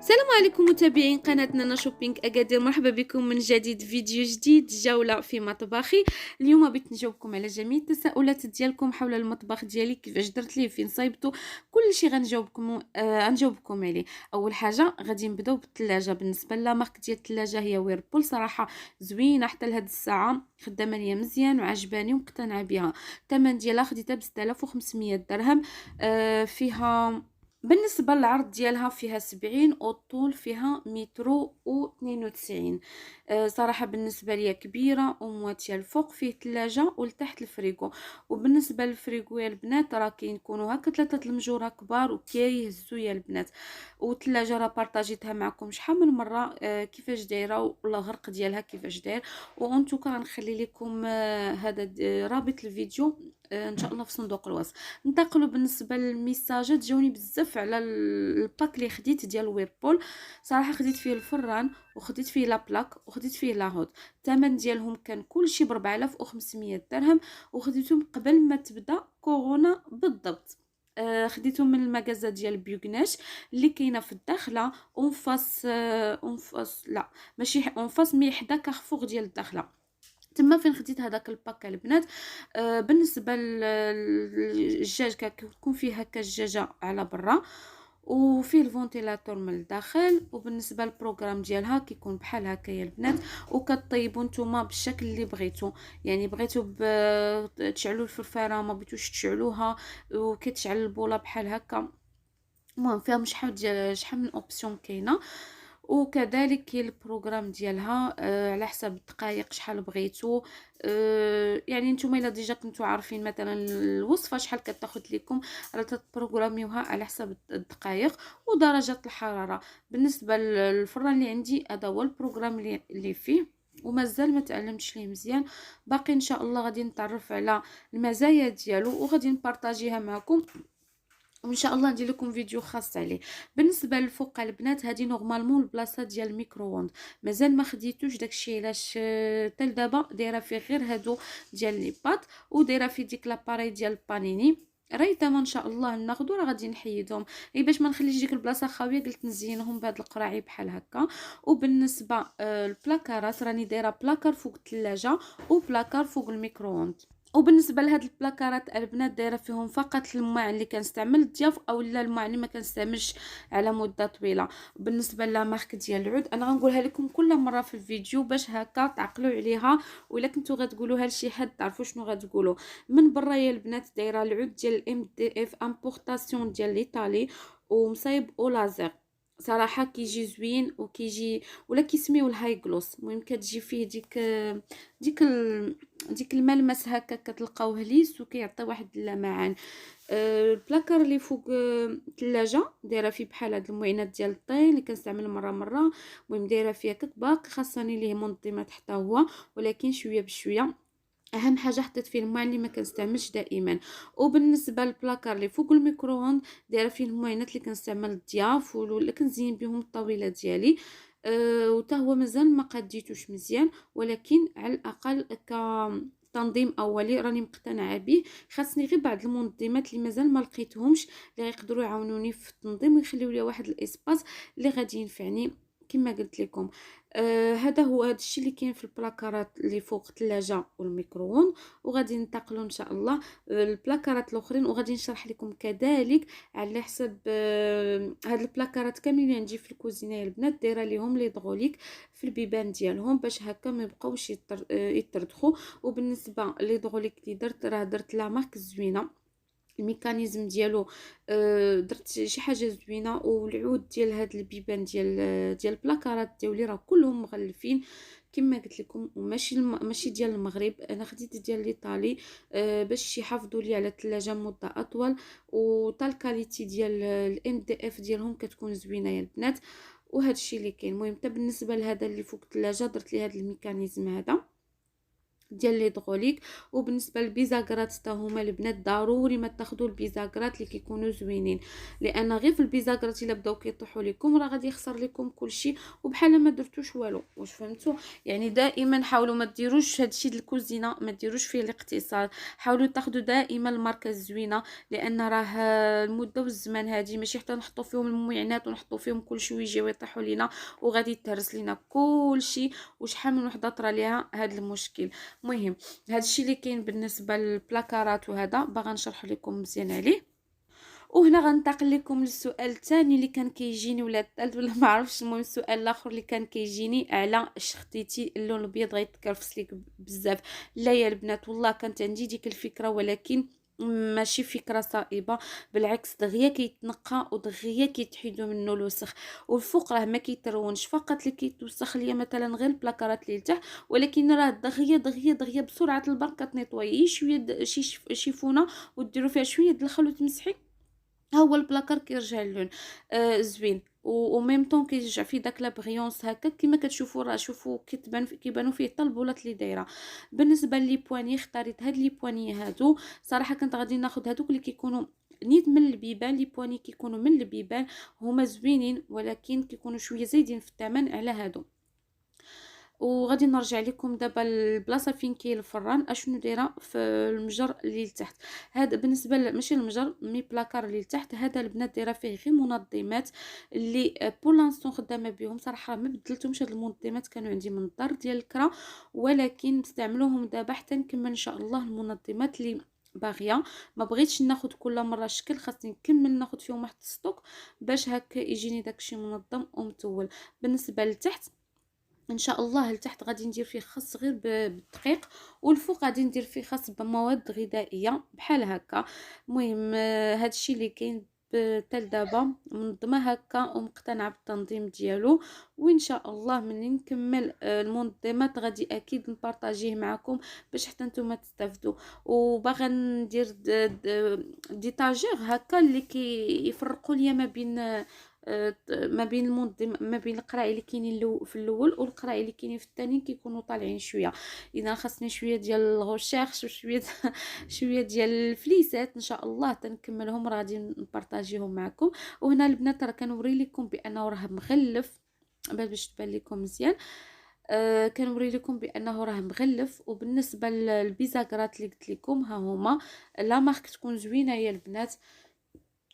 السلام عليكم متابعين قناة نانا شوبينغ أكادير، مرحبا بكم من جديد، فيديو جديد، جولة في مطبخي. اليوم بغيت نجاوبكم على جميع التساؤلات ديالكم حول المطبخ ديالي، كيفاش درت ليه، فين صايبته، كل شيء غنجاوبكم عليه. اول حاجه غادي نبداو بالثلاجه. بالنسبه لا مارك ديال الثلاجه هي ويربول، صراحه زوينه حتى لهاد الساعه، خدامه ليا مزيان وعجباني ومقتنعه بها. الثمن ديالها خديتها ب 6500 درهم. فيها بالنسبة للعرض ديالها فيها 70، والطول فيها مترو و92. صراحة بالنسبة ليا كبيرة ومواتية. الفوق فيه ثلاجة ولتحت الفريغو. وبالنسبة للفريغو يا البنات راه كيكونوا هكا 3 المجورة كبار وكيهزوا يا البنات. والثلاجة راه بارطاجيتها معكم شحال من مرة، كيفاش دايرة ولا الغرق ديالها كيفاش داير. وانتوكا غنخلي لكم هذا رابط الفيديو ان شاء الله في صندوق الوصف. ننتقلوا بالنسبه للميساجات، جاوني بزاف على الباك اللي خديت ديال ويربول. صراحه خديت فيه الفران وخديت فيه لا بلاك وخديت فيه لاهوت. الثمن ديالهم كان كلشي ب 4500 درهم، وخديتهم قبل ما تبدا كورونا بالضبط. خديتهم من المغازه ديال بيوغناش اللي كاينه في الداخله اونفاس لا ماشي اونفاس، مي حدا كارفور ديال الداخله. تما فين خديت هذاك الباك البنات. بالنسبه للدجاج كتكون فيه هكا الدجاجه على برا، وفيه الفونتيلاتور من الداخل. وبالنسبه للبروغرام ديالها كيكون بحال هكا يا البنات، وكطيبوا نتوما بالشكل اللي بغيتو. يعني بغيتو تشعلوا الفرفاره، ما بغيتوش تشعلوها، وكتشعل البوله بحال هكا. المهم فيها شحال من اوبسيون كاينه. وكذلك كاين البروغرام ديالها على حسب الدقائق شحال بغيتو. يعني نتوما الا ديجا كنتو عارفين مثلا الوصفه شحال كتاخذ لكم، راه تبروغراميوها على حسب الدقائق ودرجه الحراره. بالنسبه للفران اللي عندي هذا هو البروغرام اللي فيه، ومازال ما تعلمتش ليه مزيان. باقي ان شاء الله غادي نتعرف على المزايا ديالو وغادي نبارطاجيها معكم، وان شاء الله ندير لكم فيديو خاص عليه. بالنسبه للفوق البنات هذه نورمالمون البلاصه ديال الميكرووند مازال ما خديتوش، داكشي علاش حتى دابا دايره فيه غير هادو ديال لي بات، ودايره فيه ديك لاباري ديال البانيني. ريتما ان شاء الله ناخذ راه غادي نحيدهم، غير باش ما نخليش ديك البلاصه خاويه، قلت نزينهم بهاد القراعي بحال هكا. وبالنسبه البلاكارات راني دايره بلاكار فوق الثلاجه وبلاكار فوق الميكرووند. وبالنسبه لهاد البلاكارات البنات دايره فيهم فقط الماء اللي كنستعمل الضياف او لا الماء اللي ما كنستعملش على مده طويله. بالنسبه لمارك ديال العود انا غنقولها لكم كل مره في الفيديو باش هكا تعقلوا عليها، ولا كنتو غتقولوها لشي حد تعرفوا شنو غتقولوا. من برا يا البنات دايره العود ديال ام دي اف امبورطاسيون ديال ليطالي، ومصايب او لازر. صراحه كيجي زوين وكيجي ولا كيسميوه الهاي جلوس. المهم كتجي فيه ديك ديك الملمس هكا كتلقاوه ليس وكيعطي واحد اللمعان. البلاكار اللي فوق الثلاجه دايره فيه بحال هاد المعينات ديال الطين اللي كنستعمل مره مره. المهم دايره فيها باقي خاصني ليه منظمات حتى هو، ولكن شويه بشويه. اهم حاجه حطيت فيه الماء اللي ما كنستعملش دائما. وبالنسبه للبلاكار اللي فوق الميكرووند دايره فيه المعينات اللي كنستعمل الضياف ولا كنزين بهم الطاوله ديالي. وتا هو مازال ما قديتوش مزيان، ولكن على الاقل تنظيم اولي راني مقتنعه به. خاصني غير بعض المنظمات اللي مازال ما لقيتهمش اللي يقدروا يعاونوني في التنظيم ويخليوا لي واحد الاسباس اللي غادي ينفعني كما قلت لكم. هذا هو هذا الشيء اللي كاين في البلاكارات اللي فوق الثلاجه والميكرووند. وغادي ننتقلوا ان شاء الله البلاكارات الاخرين، وغادي نشرح لكم كذلك على حسب هاد البلاكارات كاملين اللي عندي في الكوزينه يا البنات دايره ليهم لي دغوليك في البيبان ديالهم باش هكا ما يبقاوش يتردخوا. وبالنسبه لي دغوليك اللي درت راه درت لا مارك زوينه، الميكانيزم ديالو درت شي حاجه زوينه. والعود ديال هاد البيبان ديال البلاكارات ديالي راه كلهم مغلفين كما قلت لكم، وماشي ماشي ديال المغرب، انا خديت ديال الايطالي باش يحافظوا لي على الثلاجه مده اطول. وتا الكاليتي ديال الام دي اف ديالهم كتكون زوينه يا البنات. وهذا الشيء اللي كاين. المهم حتى بالنسبه لهذا اللي فوق الثلاجه درت لي هذا الميكانيزم هذا ديال ليدغوليك. وبالنسبه للبيزاكرات حتى هما البنات ضروري ما تاخذوا البيزاكرات اللي كيكونوا زوينين، لان غير في البيزاكرات الا بداو كيطيحوا لكم راه غادي يخسر لكم كلشي وبحال ما درتوش والو. واش فهمتوا؟ يعني دائما حاولوا ما ديروش هادشي ديال الكوزينه، ما ديروش فيه الاقتصاد، حاولوا تاخذوا دائما الماركه الزوينه، لان راه المده والزمان هادي ماشي حتى نحطوا فيهم المعينات ونحطوا فيهم كلشي ويجيو يطيحوا لينا وغادي يتهرس لينا كلشي. وشحال من وحده طرا ليها هذا المشكل. المهم هذا الشيء اللي كاين بالنسبه للبلاكارات، وهذا باغا نشرح لكم مزيان عليه. وهنا غننتقل لكم للسؤال الثاني اللي كان كيجيني، ولا الثالث ولا ما عرفتش. المهم السؤال الاخر اللي كان كيجيني على شختيتي اللون الابيض غيتكرفس لك بزاف. لا يا البنات والله كانت عندي ديك الفكره، ولكن ماشي فكره صائبه، بالعكس دغيا كيتنقى ودغيا كيتحيدوا منه الوسخ. والفوق راه ما كيترونش، فقط اللي كيتوسخ ليا مثلا غير البلاكارات اللي لتحت، ولكن راه دغيا دغيا دغيا بسرعه البرق كتنيطوي شويه شي شيفونه وديروا فيها شويه د الخل وتمسحي، ها هو البلاكار كيرجع اللون زوين. و ميم طون كيرجع فيه داك لا بريونس هكا كيما كتشوفوا. راه شوفوا كيبانوا فيه حتى البولات اللي دايره. بالنسبه لي بواني اختاريت هاد لي بواني هادو. صراحه كنت غادي ناخذ هادوك اللي كيكونوا نيت من البيبان. لي بواني كيكونوا من البيبان هما زوينين، ولكن كيكونوا شويه زايدين في الثمن على هادو. وغادي نرجع لكم دابا البلاصه فين كاين الفران اشنو دايره في المجر اللي لتحت. هذا بالنسبه ماشي المجر مي بلاكار اللي لتحت، هذا البنات دايره فيه غير منظمات اللي بور لانستون خدامه بهم. صراحه ما بدلتهمش، هاد المنظمات كانوا عندي من الدار ديال الكرا، ولكن نستعملوهم دابا حتى نكمل ان شاء الله المنظمات اللي باغيه. ما بغيتش ناخذ كل مره شكل، خاصني نكمل ناخذ فيهم واحد الستوك باش هكا يجيني داكشي منظم ومتول. بالنسبه لتحت ان شاء الله لتحت غادي ندير فيه خاص غير بالدقيق، والفوق غادي ندير فيه خاص بمواد غذائيه بحال هكا. المهم هادشي اللي كاين حتى دابا منظمه هكا ومقتنعه بالتنظيم ديالو. وان شاء الله ملي نكمل المنظمات غادي اكيد نبارطاجيه معكم باش حتى نتوما تستافدوا. وباغا ندير دي طاجير هكا اللي كيفرقوا ليا ما بين المنظم، ما بين القراي اللي كاينين في الاول والقراي اللي كاينين في الثاني كيكونوا طالعين شويه. اذا خاصني شويه ديال الغوشيرش وشويه شويه ديال الفليسات ان شاء الله تنكملهم راه غادي نبارطاجيهم معكم. وهنا البنات راه كنوري لكم بانه راه مغلف باش تبان لكم مزيان. كنوري لكم بانه راه مغلف. وبالنسبه للبيزاكرات اللي قلت لكم ها هما، لا مارك تكون زوينه يا البنات.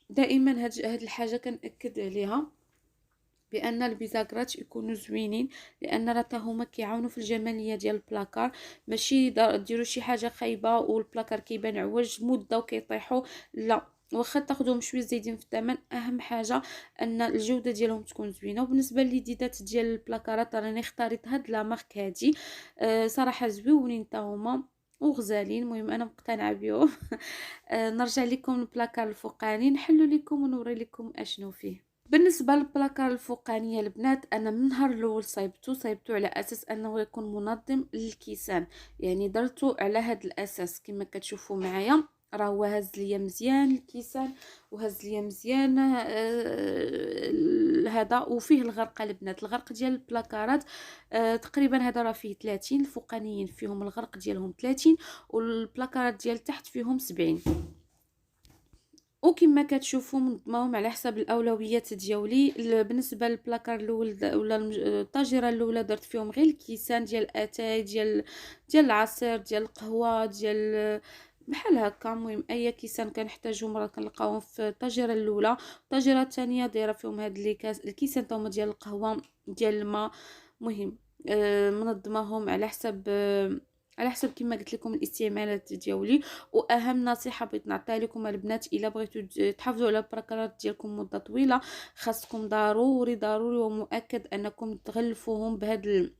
دائما هاد الحاجه كنأكد عليها بان البيزاكرات يكونوا زوينين، لان راه حتى هما كيعاونوا في الجماليه ديال البلاكار. ماشي ديروا شي حاجه خايبه والبلاكار كيبان عوج مده وكيطيحوا، لا. واخا تاخذوهم شويه زايدين في الثمن، اهم حاجه ان الجوده ديالهم تكون زوينه. وبالنسبه لليديدات ديال البلاكارات راني اختاريت هاد لا مارك هادي. صراحه زويونين حتى هما وغزالين. المهم انا مقتنعه بهم. نرجع لكم البلاكار الفوقاني نحلو لكم ونوري لكم اشنو فيه. بالنسبه للبلاكار الفوقانيه البنات، انا من النهار الاول صايبته على اساس انه يكون منظم للكيسان، يعني درته على هذا الاساس كما كتشوفوا معايا. راه هو هز ليا مزيان الكيسان وهز ليا مزيان هذا. وفيه الغرقه البنات، الغرق ديال البلاكارات تقريبا هذا راه فيه 30. الفوقانيين فيهم الغرق ديالهم 30 والبلاكارات ديال تحت فيهم 70. وكما كتشوفوا منظمهم على حسب الاولويات ديالي. بالنسبه للبلاكار الاول ولا الطاجره الاولى درت فيهم غير الكيسان ديال الاتاي ديال العصير ديال القهوه ديال بحال هكا. المهم اي كيسان كنحتاجهم راه كنلقاوهم في الطاجره الاولى. الطاجره الثانيه دايره فيهم هاد الكيسان تاهما ديال القهوه ديال الماء. مهم منظمهم على حسب كما قلت لكم الاستعمالات ديالي. واهم نصيحه بغيت نعطيها لكم البنات، الا بغيتوا تحافظوا على البلاكارات ديالكم مده طويله خاصكم ضروري ضروري ومؤكد انكم تغلفوهم بهاد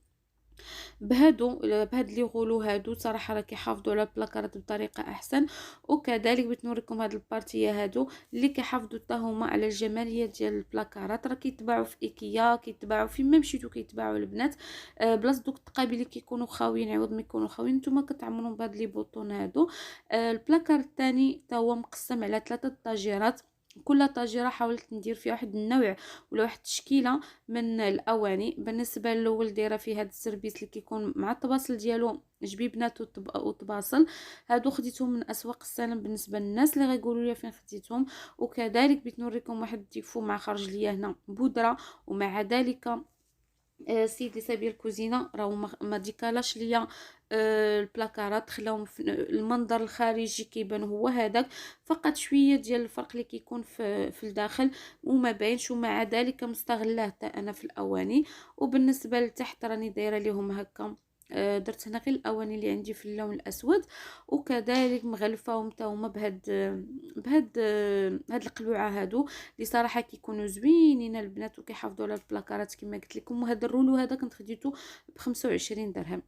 لي غولو هادو. صراحه راه كيحافظوا على البلاكارات بطريقه احسن. وكذلك بغيت نوريكم هاد البارتيه هادو اللي كيحافظوا حتى هما على الجماليه ديال البلاكارات. راه كيتباعوا في ايكيا، كيتباعوا فين ما مشيتو كيتباعوا البنات. بلاص دوك التقابيل اللي كيكونوا خاويين عوض ما يكونوا خاويين نتوما كتعمروا بهاد لي بوطون هادو. البلاكار الثاني حتى هو مقسم على 3 طاجيرات. كل طاجيره حاولت ندير فيها واحد النوع ولا واحد التشكيله من الاواني. بالنسبه الاول دايره فيه هذا السربيس اللي كيكون مع الطباصل ديالو جبيبنات وطباصل، هادو خديتهم من اسواق السلام بالنسبه للناس اللي غيقولوا لي فين خديتهم. وكذلك بغيت نوريكم واحد الديفو مع خرج ليا هنا بودره، ومع ذلك السيد اللي صايب الكوزينه راهو ما ديكالاش ليا البلاكارات، خلاهم المنظر الخارجي كيبان هو هذاك، فقط شويه ديال الفرق اللي كيكون في الداخل وما باينش. ومع ذلك مستغله حتى انا في الاواني. وبالنسبه لتحت راني دايره ليهم هكا، درت هنا غير الاواني اللي عندي في اللون الاسود، وكذلك مغلفاهم حتى هما هاد القلوعه هادو اللي صراحه كيكونوا زوينين البنات وكيحافظوا على البلاكارات كما قلت لكم. وهذا الرولو هذا كنت خديته ب 25 درهم،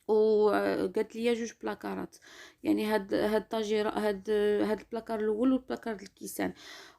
وقالت لي جوج بلاكارات، يعني هاد الطاجيره هاد البلاكار الاول والبلاكار الكيسان.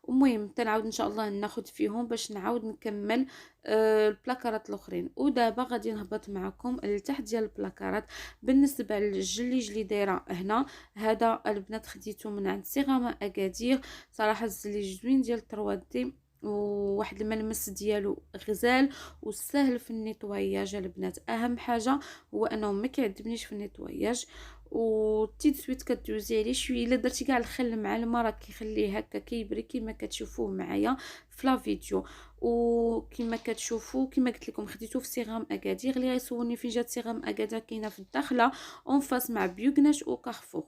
المهم تنعاود ان شاء الله ناخذ فيهم باش نعاود نكمل البلاكارات الاخرين. ودابا غادي نهبط معكم لتحت ديال البلاكارات. بالنسبه للجليج اللي دايره هنا، هذا البنات خديته من عند سيغاما اكادير، صراحه الزليج زوين ديال 3 دي، وواحد الملمس ديالو غزال وسهل في النيطواياج البنات. اهم حاجه هو انه ما كيعذبنيش في النيطواياج، وتي سويت كدوزي عليه شويه. الا درتي كاع الخل مع الماء راه كيخليه هكا كيبري كما كتشوفوه معايا في لا فيديو. وكما كتشوفوا كما قلت لكم خديته في سيغام اكادير. اللي غيسولني فين جات سيغام اكادير، كاينه في الداخله اون فاس مع بيوغناش وكارفور.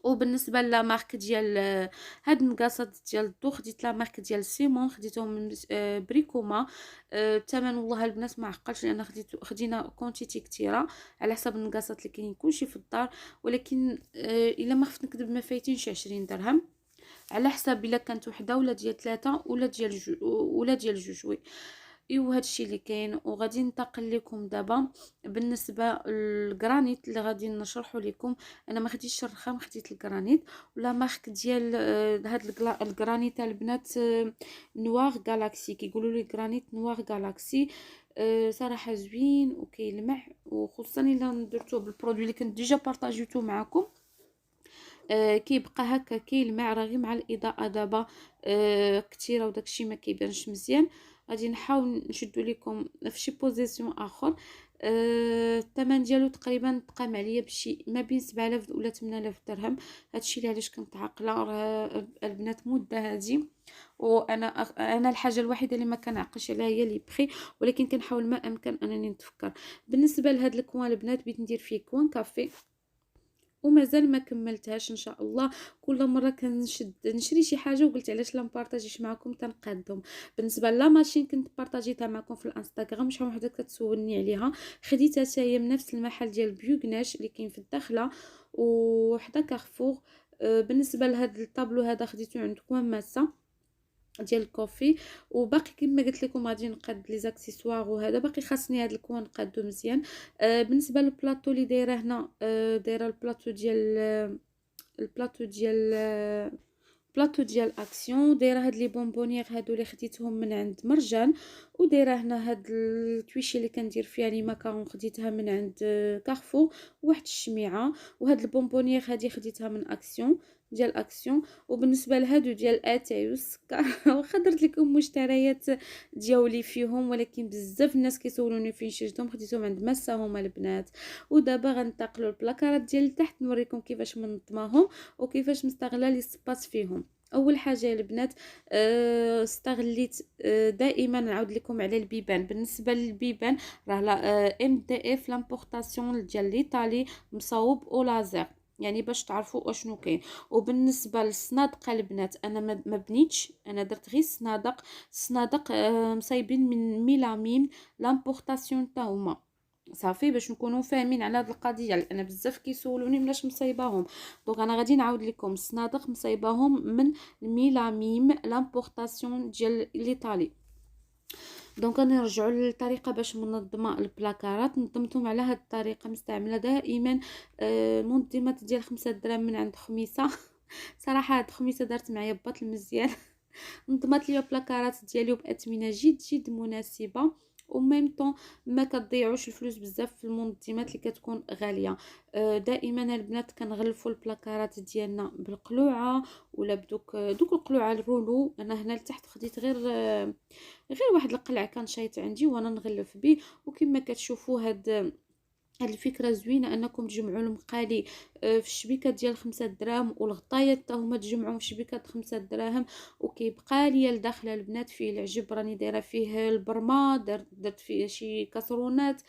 وبالنسبه لا مارك ديال هاد النقاصات ديال الضو، خديت لا مارك ديال سيمون، خديتهم من بريكوما. الثمن والله البنات ما عقلش، لان خدينا كونتيتي كثيره على حسب النقاصات اللي كاينين كلشي في الدار. ولكن الا ما خفت نكذب ما فايتينش 20 درهم، على حسب الا كانت وحده ولا ديال 3 ولا ديال جوج. وي ايوا هادشي اللي كاين. وغادي ننتقل لكم دابا بالنسبه للجرانيت اللي غادي نشرحه لكم. انا ما خديتش الرخام، خديت الجرانيت ولا مارك ديال هاد الجرانيت البنات نوار غالاكسي، كيقولوا لي جرانيت نوار غالاكسي. صراحه زوين وكيلمع، وخصوصا الا درتوه بالبرودوي اللي كنت ديجا بارطاجيتو معكم. كيبقى هكا كيلمع، راه غير مع الاضاءه دابا كثيره وداكشي ما كيبانش مزيان. غادي نحاول نشدو لكم في شي بوزيسيون اخر. الثمن ديالو تقريبا تقام عليا بشي ما بين 7000 ولا 8000 درهم. هادشي اللي علاش كنت عاقله راه البنات مده هادي، وانا الحاجه الوحيده اللي ما كنعقلش عليها هي لي بخي، ولكن كنحاول ما امكن انني نتفكر. بالنسبه لهاد الكوان البنات بغيت ندير فيه كوان كافي ومازال ما كملتهاش ان شاء الله. كل مره نشري شي حاجه وقلت علاش لا نبارطاجيش معكم تنقادهم. بالنسبه لا ماشين كنت بارطاجيتها معكم في الانستغرام، شحال وحده كتسولني عليها، خديتها حتى من نفس المحل ديال بيوغناش اللي كاين في الداخله وحدا كارفور. بالنسبه لهذا الطابلو هذا خديته عند كوان ماسه ديال الكوفي. وباقي كما قلت لكم غادي نقاد لي زاكسيسوار، وهذا باقي خاصني هذا الكوان نقادو مزيان. بالنسبه للبلاطو اللي دايره هنا، دايره البلاطو ديال اكسيون. دايره هاد لي بونبونيير هادو اللي خديتهم من عند مرجان. ودايره هنا هاد التويشي اللي كندير فيها لي ماكارون خديتها من عند كارفور. واحد الشميعه. وهاد البونبونيير هادي خديتها من اكسيون ديال اكسيون. وبالنسبه لهادو ديال اتاي والسكر واخا درت لكم مشتريات ديالي فيهم، ولكن بزاف الناس كيسولوني فين شفتهم، خديتهم عند مسا هما البنات. ودابا غنتقلوا البلاكارات ديال تحت نوريكم كيفاش منظماهم وكيفاش مستغله لي سباس فيهم. اول حاجه البنات استغليت دائما نعاود لكم على البيبان. بالنسبه للبيبان راه ام دي اف لامبورطاسيون ديال ليطالي مصاوب او لازر، يعني باش تعرفوا اشنو كاين. وبالنسبه للصنادق البنات انا ما بنيتش، انا درت غير الصنادق مصايبين من ميلامين لامبورطاسيون تا هما صافي، باش نكونوا فاهمين على هذه القضيه، لان بزاف كيسولوني ملاش مصايباهم. دونك انا غادي نعاود لكم الصنادق مصايباهم من ميلاميم لامبورطاسيون ديال ليطالي. دونك نرجعوا للطريقه باش منظمه البلاكارات. نظمتهم على هذه الطريقه، مستعمله دائما منظمات ديال 5 دراهم من عند خميسه. صراحه هاد خميسه دارت معايا بطل مزيان. نظمت لي البلاكارات ديالي باثمنه جد مناسبه، وميم طون ما كتضيعوش الفلوس بزاف في المنظمات اللي كتكون غاليه. دائما البنات كنغلفوا البلاكارات ديالنا بالقلوعه ولا دوك القلوعه الرولو. انا هنا لتحت خديت غير واحد القلع كان شايط عندي وانا نغلف به. وكما كتشوفوا هاد الفكره زوينه انكم تجمعوا المقالي في الشبيكه ديال 5 دراهم، والغطايات حتى هما تجمعوهم في شبيكه 5 دراهم. وكيبقى ليا لداخل البنات فيه العجب، راني دايره فيه البرمه، درت فيه شي كاسرونات،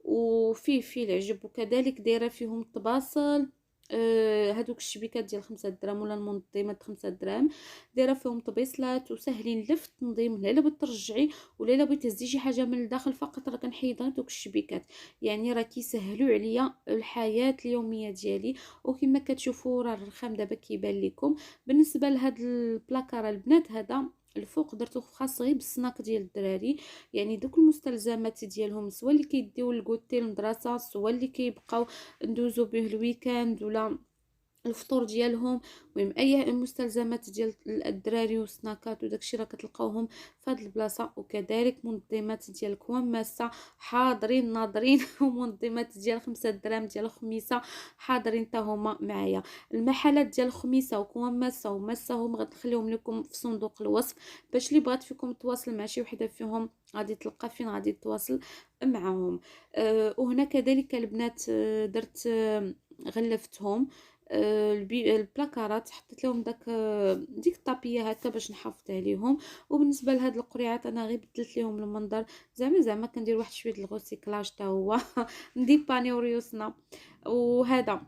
وفيه العجب، وكذلك دايره فيهم الطباصل. هادوك الشبيكات ديال 5 دراهم ولا المنظمات 5 دراهم دايره فيهم طبيصلات وسهلين لفت تنظيم. لا بغيت ترجعي ولا بغيت تهزي شي حاجه من الداخل فقط راه كنحيد غير دوك الشبيكات. يعني راه كيسهلوا عليا الحياه اليوميه ديالي. وكما كتشوفوا راه الرخام دابا كيبان لكم. بالنسبه لهاد البلاكار البنات هذا الفوق درتو خاص غير بالسناك ديال الدراري، يعني دوك المستلزمات ديالهم سواء اللي كيديو الكوتي المدرسه سواء اللي كيبقاو ندوزو به الويكاند ولا الفطور ديالهم. المهم اي مستلزمات ديال الدراري وسناكات وداكشي راه كتلقاوهم في هذه البلاصه. وكذلك منظمات ديال كواماسه حاضرين ناظرين ومنظمات ديال 5 دراهم ديال الخميسه حاضرين حتى هما معايا. المحلات ديال الخميسه وكواماسه ومساهم غنخليهم لكم في صندوق الوصف باش اللي بغات فيكم تواصل مع شي وحده فيهم غادي تلقى فين غادي تواصل معاهم. وهنا كذلك البنات درت غلفتهم البلاكارات، حطيت لهم ديك الطابيه هكا باش نحافظ عليهم. وبالنسبه لهاد القريعات انا غير بدلت لهم المنظر، زعما كندير واحد شويه الغوسيكلاج حتى هو نديبانيو ريوسنا. وهذا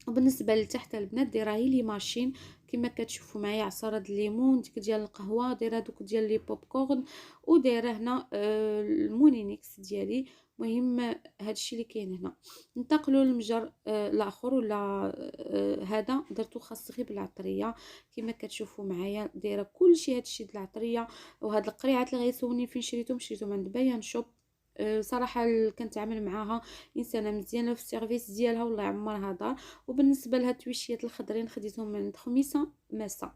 وبالنسبه لتحت البنات دايره هي لي ماشين كما كتشوفوا معايا عصاره الليمون، ديك ديال القهوه، دايره دوك ديال لي بوب كورن، ودايره هنا المونينيكس ديالي. مهم هادشي اللي كاين هنا. ننتقلوا للمجر الاخر ولا هذا درتو خاص غير بالعطريه كما كتشوفوا معايا دايره كلشي هادشي د العطريه. وهاد القريعات اللي غيسولني فين شريتهم عند بيان شوب. صراحه كنتعامل معاها انسانه مزيانه في السيرفيس ديالها والله يعمرها دار. وبالنسبه لهاد التويشيات الخضرين خديتهم من عند خميسه ماسه.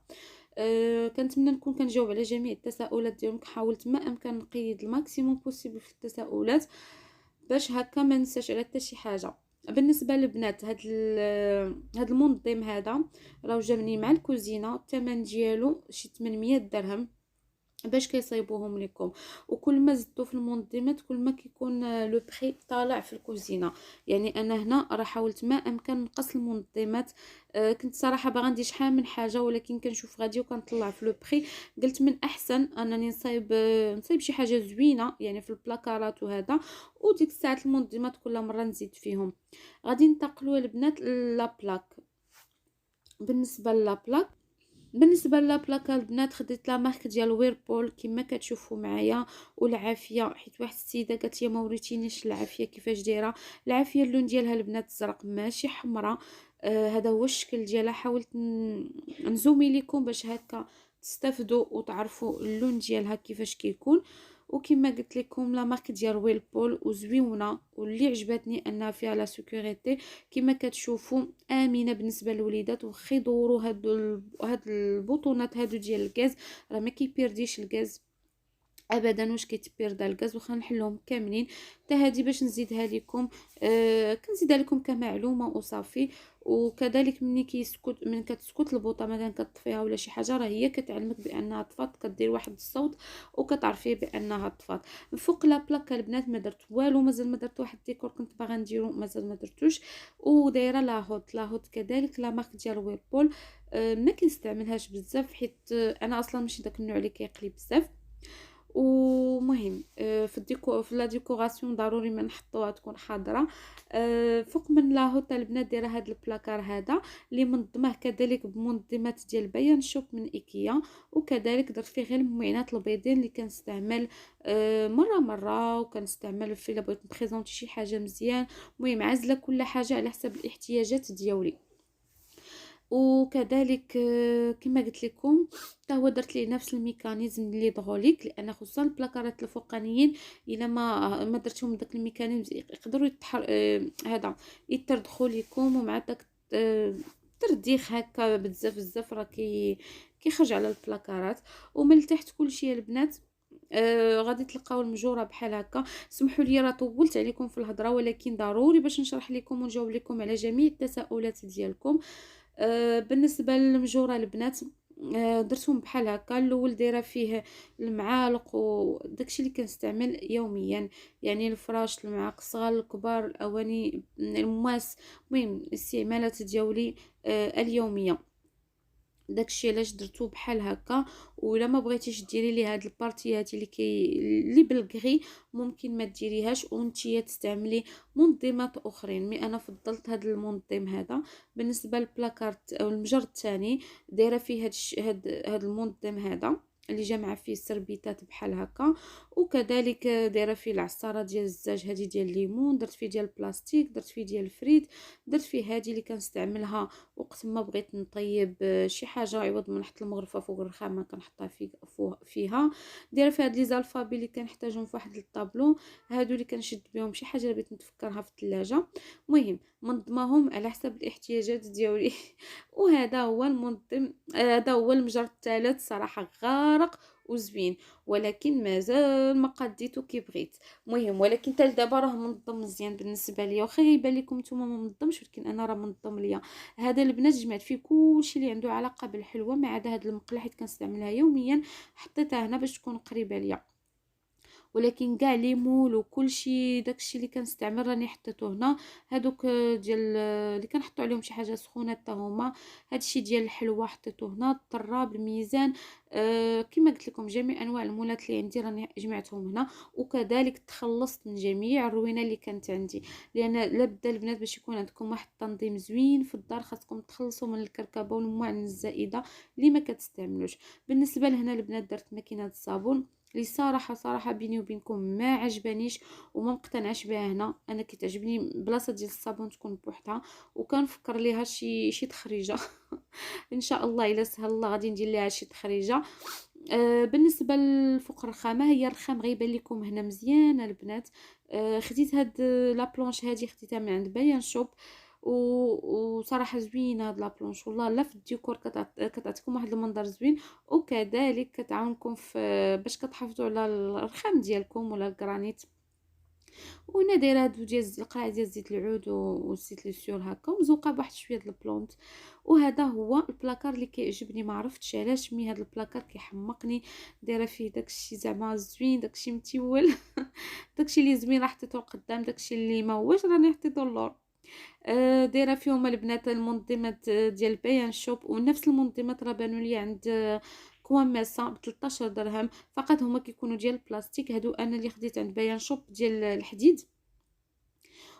كنتمنى نكون كنجاوب على جميع التساؤلات ديالكم. حاولت ما امكن نقيد الماكسيموم بوسيبل في التساؤلات باش هكا ما ننساش على حتى شي حاجه. بالنسبه للبنات هاد المنظم هذا راه جابني مع الكوزينه، الثمن ديالو شي 800 درهم باش كيصايبوهم لكم. وكل ما زدتو في المنظمات كل ما كيكون لو بري طالع في الكوزينه. يعني انا هنا راه حاولت ما امكن نقص المنظمات. كنت صراحه باغا ندير شحال من حاجه ولكن كنشوف غادي وكنطلع في لو بري. قلت من احسن انني نصايب شي حاجه زوينه يعني في البلاكارات وهذا، وديك الساعات المنظمات كل مره نزيد فيهم. غادي ننتقلوا البنات لا بلاك. بالنسبه لابلاك البنات خديت لا مارك ديال ويربول كما كتشوفوا معايا. والعافيه حيت واحد السيده قالت لي ما وريتينيش العافيه كيفاش دايره. العافيه اللون ديالها البنات زرق ماشي حمراء. هذا هو الشكل ديالها. حاولت نزومي لكم باش هكا تستافدوا وتعرفوا اللون ديالها كيفاش كيكون. وكما قلت لكم لا مارك ديال ويلبول وزويونه، واللي عجبتني انها فيها لا سيكوريتي كما كتشوفوا امنه بالنسبه للوليدات. وخا يدوروا هاد البطونات هادو ديال الغاز راه ما كيبيرديش الغاز ابدا. واش كيتبيردا الغاز واخا نحلهم كاملين. حتى هذه باش نزيدها لكم كنزيدها لكم كمعلومه وصافي. وكذلك من كتسكت البوطه مثلا كتطفيها ولا شي حاجه راه هي كتعلمك بانها طفات، كدير واحد الصوت وكتعرفي بانها طفات. فوق لا بلاك البنات ما درت والو، مازال ما درت واحد الديكور كنت باغا نديرو مازال ما درتوش. ودايره لاهوت كذلك لا مارك ديال ويربول. ما كنستعملهاش بزاف حيت انا اصلا ماشي داك النوع اللي كيقلي بزاف. ومهم في لا ديكوراسيون ضروري ما نحطوها تكون حاضره. فوق من لاهوت البنات دايره هذا البلاكار هذا اللي منظمه كذلك بمنظمات ديال بيان شوب من ايكيا. وكذلك درت فيه غير المعينات البيضين اللي كنستعمل مره وكنستعمل في الا بغيت نبريزونطي شي حاجه مزيان. المهم عازله كل حاجه على حسب الاحتياجات ديالي. وكذلك كما قلت لكم حتى هو درت ليه نفس الميكانيزم اللي دغوليك، لان خصوصا البلاكارات الفوقانيين الا ما درتهم داك الميكانيزم يقدروا هذا يتردخوا لكم. ومع داك ترديخ هكا بزاف راه كيخرج على البلاكارات. ومن تحت كل شيء البنات غادي تلقاو المجوره بحال هكا. سمحوا لي راه طولت عليكم في الهضره، ولكن ضروري باش نشرح لكم ونجاوب لكم على جميع التساؤلات ديالكم. بالنسبه للمجوره البنات، درتهم بحال هكا. الاول دايره فيه المعالق وداكشي اللي كنستعمل يوميا، يعني الفراش، المعالق الصغار الكبار، الاواني، المواس، المهم الاستعمالات ديالي اليوميه. داكشي علاش درتو بحال هكا. ولا ما بغيتيش ديري لي هاد البارتيات اللي بالكغي، ممكن ما ديريهاش ونتيا تستعملي منظمات اخرين، مي انا فضلت هاد المنظم هذا. بالنسبه للبلاكارت او المجر الثاني، دايره فيه هاد المنظم هذا اللي جامعه فيه السربيتات بحال هكا. وكذلك دايره فيه العصاره ديال الزاج هذه ديال الليمون، درت فيه ديال البلاستيك، درت فيه ديال الفريت، درت فيه هذه اللي كنستعملها وقت ما بغيت نطيب شي حاجه عوض ما نحط المغرفه فوق الرخامه كنحطها فيها. دايره فيها هاد لي زالفابي اللي كنحتاجهم في واحد الطابلو، هادو اللي كنشد بهم شي حاجه اللي بغيت نتفكرها في الثلاجه. المهم منظماهم على حسب الاحتياجات ديالي. وهذا هو المنظم، هذا هو المجر الثالث. صراحه غارق وزوين، ولكن مازال ما قديتو كي بغيت. المهم ولكن حتى دابا راه منظم مزيان بالنسبه ليا، واخا يبان لكم نتوما ما منظمش، ولكن انا راه منظم ليا. هذا البنات جمعت فيه كلشي اللي عنده علاقه بالحلوه، ما عدا هاد المقله حيت كنستعملها يوميا، حطيتها هنا باش تكون قريبه ليا. ولكن كاع لي مول وكلشي داكشي اللي كنستعمل راني حطيته هنا. هادوك ديال اللي كنحطوا عليهم شي حاجه سخونه حتى هما. هادشي ديال الحلوه حطيته هنا، الطراب، الميزان، كما قلت لكم جميع انواع المولات اللي عندي راني جمعتهم هنا. وكذلك تخلصت من جميع الروينه اللي كانت عندي، لان لابد البنات باش يكون عندكم واحد التنظيم زوين في الدار خاصكم تخلصوا من الكركبه والمعن الزائده اللي ما كتستعملوش. بالنسبه لهنا البنات درت ماكينه الصابون اللي صراحه بيني وبينكم ما عجبانيش وما مقتنعش بها. هنا انا كتعجبني بلاصه ديال الصابون تكون بوحدها، وكنفكر ليها شي تخريجه. ان شاء الله الا سهل الله غادي ندير ليها شي تخريجه. بالنسبه لفوق الرخامه، هي الرخام غيبان لكم هنا مزيان البنات. خديت هاد لا بلونش هذه خديتها من عند بيان شوب، وصراحه زوينه هاد لا بلونش والله. لا في الديكور كتعطيكم واحد المنظر زوين، وكذلك كتعاونكم في باش كتحافظوا على الرخام ديالكم ولا الكرانيت. وهنا دايره هادو ديال القاع ديال زيت العود والزيت ليسيور هكا، ومزوقه بواحد شويه د البلونط. وهذا هو البلاكار اللي كيعجبني، ما عرفتش علاش مي هذا البلاكار كيحمقني. دايره فيه داكشي زعما زوين، داكشي متول. داكشي اللي زوين راه حطيته قدام، داكشي اللي ما هوش راني حطيته اللور. دايره فيهم البنات المنظمات ديال بيان شوب، ونفس المنظمات راه بانوا لي عند كوان ميسا ب 13 درهم فقط. هما كيكونوا ديال البلاستيك، هادو انا اللي خديت عند بيان شوب ديال الحديد،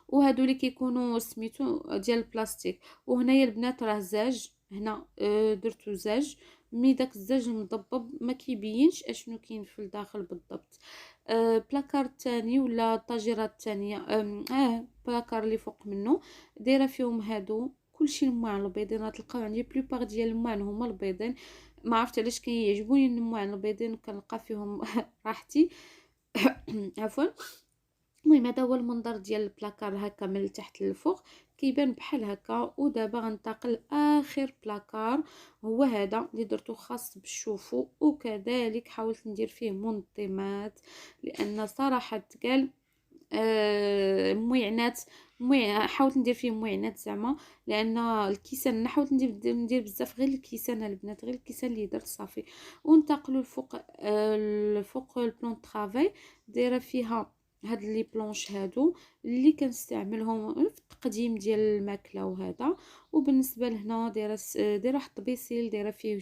وهادو اللي كيكونوا سميتو ديال البلاستيك. وهنايا البنات راه زاج هنا، درتو زاج، مي داك الزاج المضبب ما كيبينش اشنو كاين في الداخل بالضبط. بلاكار الثاني ولا الطاجيره الثانيه، بلاكار اللي فوق منه دايره فيهم هادو كلشي الماعن البيضين. غتلقاو عندي بلوبار ديال الماعن هما البيضين، ما عرفت علاش كيعجبوني الماعن البيضين وكنلقى فيهم راحتي. عفوا. المهم هذا هو المنظر ديال البلاكار هكا من التحت للفوق، كيبان بحال هكا. ودابا غنتقل لاخر بلاكار، هو هذا اللي درته خاص بالشوفو، وكذلك حاولت ندير فيه منظمات لان صراحه تقال مويعنات. حاولت ندير فيه مويعنات زعما، لان الكيسان حاولت ندير بزاف غير الكيسان البنات، غير الكيسان اللي درت صافي. وننتقلوا الفوق، الفوق البلون طرافاي دايره فيها هاد لي بلونش هادو اللي كنستعملهم في التقديم ديال الماكله وهذا. وبالنسبه لهنا دايره واحد الطبيسيل، دايره فيه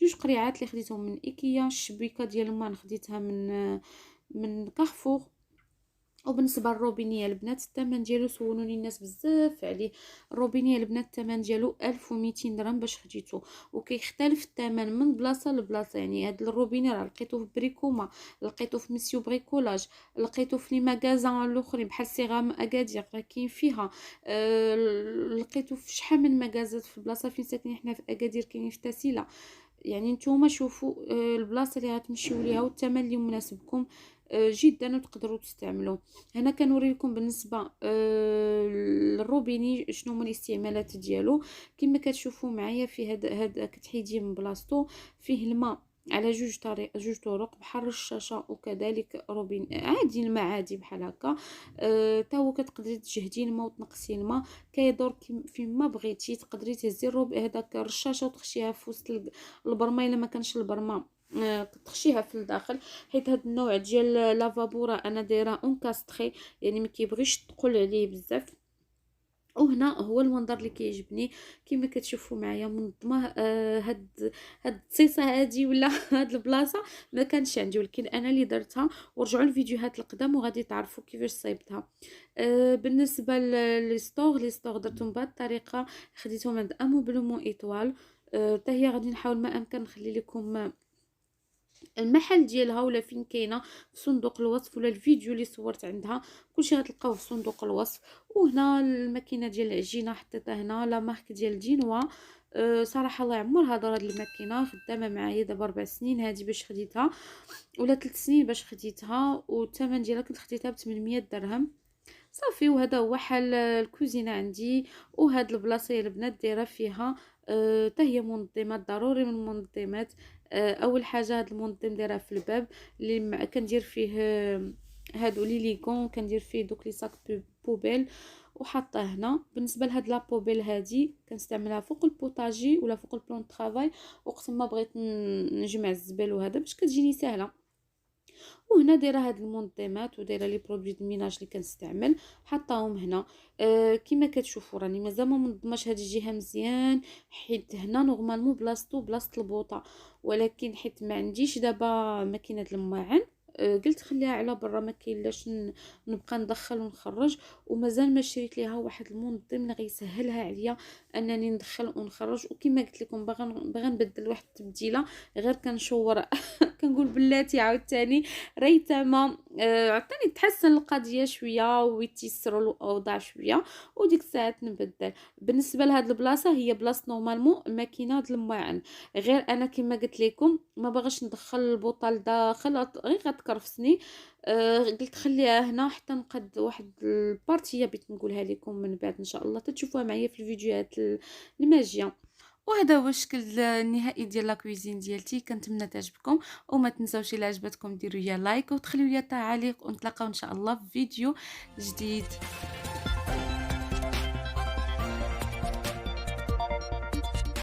جوج قريعات اللي خديتهم من ايكيا. الشبيكه ديال الماء خديتها من كارفور. وبالنسبه للروبينيه البنات الثمن ديالو سولوني الناس بزاف عليه. الروبينيه البنات الثمن ديالو 1200 درهم باش خديته، وكيختلف الثمن من بلاصه لبلاصه. يعني هاد الروبينيه راه لقيتوه في بريكوما، لقيتوه في مسيو بريكولاج، لقيتوه في لي ماغازان الاخرين بحال سيغام اكادير راه كاين فيها، لقيتوه في شحال من ماغازات في البلاصه فين ساكنين حنا في اكادير، كاينين في تاسيلا. يعني نتوما شوفوا البلاصه اللي غتمشيو ليها والثمن اللي مناسبكم جدا وتقدروا تستعملوه. هنا كنوري لكم بالنسبه للروبيني شنو هما الاستعمالات ديالو. كما كتشوفوا معايا في هذا كتحيديه من بلاصتو، فيه الماء على جوج طرق بحال الرشاشه وكذلك روبين عادي، الماء عادي بحال هكا. تا هو كتقدري تجهدي الماء وتنقصي الماء، كيدور فين ما بغيتي. تقدري تهزي هذاك الرشاشه وتخشيها في وسط البرمه الا ما كانش البرمه، تخشيها في الداخل. حيت هذا النوع ديال لافابو راه انا دايره اون كاستري، يعني ما كيبغيش تقول عليه بزاف. وهنا هو المنظر اللي كيعجبني كما كتشوفوا معايا منظمه. هاد التصيصه هادي ولا هاد البلاصه ما كانش عندي، ولكن انا اللي درتها. ورجعوا الفيديوهات القدام وغادي تعرفوا كيفاش صايبتها. بالنسبه لي ستور درتهم بهذه الطريقه، خديتهم عند اموبلومون ايطوال. حتى هي غادي نحاول ما امكن نخلي لكم المحل ديالها ولا فين كاينه في صندوق الوصف، ولا الفيديو اللي صورت عندها كلشي غتلقاوه في صندوق الوصف. وهنا الماكينه ديال العجينه حطيتها هنا لا مارك ديال دينوا. صراحه الله يعمرها دار هاد الماكينه، خدامه معايا دابا 4 سنين هذه باش خديتها، ولا 3 سنين باش خديتها. والثمن ديالها كنت خديتها ب 800 درهم صافي. وهذا هو حال الكوزينه عندي. وهاد البلاصه البنات دايره فيها حتى هي منظمات، ضروري من المنظمات. اول حاجه هاد المنظم دايره في الباب اللي كندير فيه هادو لي ليغون، كندير فيه دوك لي ساك بوبيل وحاطه هنا. بالنسبه لهاد لا بوبيل هادي كنستعملها فوق البوطاجي ولا فوق البلون طرافاي وقت ما بغيت نجمع الزبال وهذا باش كتجيني سهله. وهنا دايره هاد المنظمات ودايره لي برودوي د ميناج اللي كنستعمل حطاهم هنا. كما كتشوفوا راني مازال ما منظماش هاد الجهه مزيان، حيت هنا نورمالمون بلاصه البوطه، ولكن حيت ما عنديش دابا ماكينه الماعن، قلت خليها على برا، ما كاين لاش نبقى ندخل ونخرج. ومازال ما شريت ليها واحد المنظم اللي غيسهلها عليا انني ندخل ونخرج. وكما قلت لكم باغا نبدل واحد التبديله غير كنشور كنقول بلاتي عاوتاني ريتما عطاني تحسن القضيه شويه ويتيسروا الاوضاع شويه، وديك الساعات نبدل. بالنسبه لهاد البلاصه هي بلاصه نورمالمون ماكينه د الماعن، غير انا كما قلت لكم ما باغاش ندخل البوطه لداخل غير غتكرفسني. قلت خليها هنا حتى نقد واحد البارتيه بغيت نقولها لكم من بعد ان شاء الله تتشوفوها معايا في الفيديوهات الماجيه. وهذا هو الشكل النهائي ديال لا كويزين ديالتي. كنتمنى تعجبكم، وما تنساوش الا عجبتكم ديروا لي لايك وتخليو لي تعاليق، ونتلاقاو ان شاء الله في فيديو جديد.